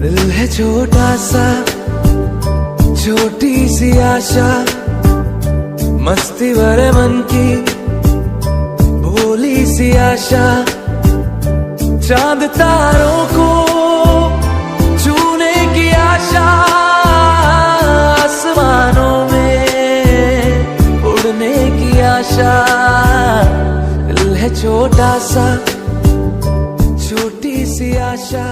दिल है छोटा सा, छोटी सी आशा, मस्ती भरे मन की भोली सी आशा, चांद तारों को छूने की आशा, आसमानों में उड़ने की आशा। दिल है छोटा सा, छोटी सी आशा।